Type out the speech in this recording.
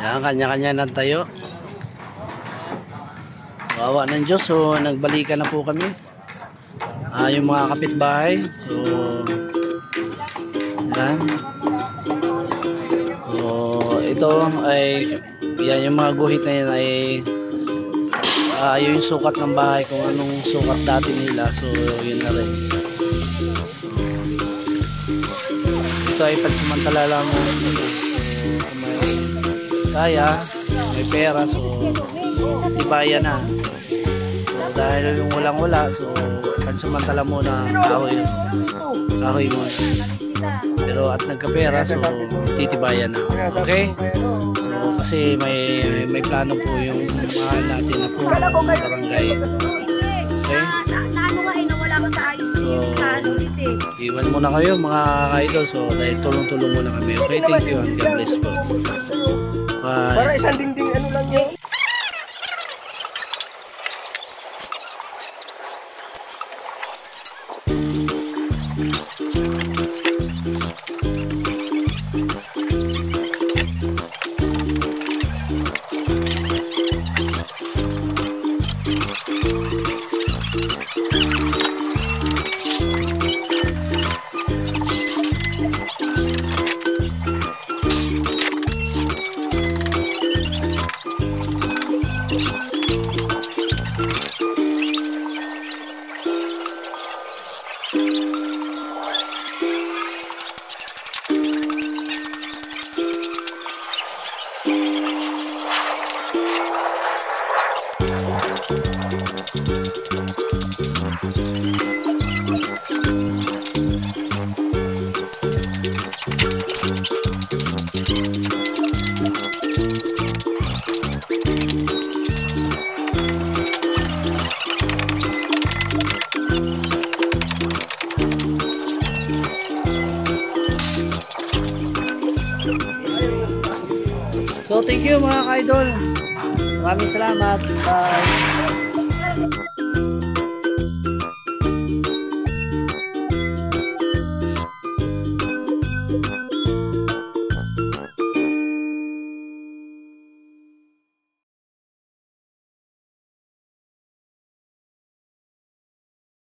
Yan, kanya-kanya na tayo. Wawa ng Diyos. So, nagbalikan na po kami. Yung mga kapitbahay. So, yan. So, ito ay, yan yung mga guhit na yan ay yung sukat ng bahay, kung anong sukat dati nila. So, yun na rin. Ito ay pansamantala lang. Kaya may pera, so tibayan na. So, dahil yung walang-wala, so pansamantala muna kahoy muna. Pero at nagkapera, so titibayan na. Okay? So kasi may plano po yung mahal natin na po barangay. Okay? Nawala ka sa ayos yung listahan ulit eh. Iwan muna kayo mga idol. So dahil tulong-tulong muna kami. Okay, thank you and God bless po. Bye. Para isang dingding ano lang yun. So thank you mga ka-idol. Maraming salamat. Bye.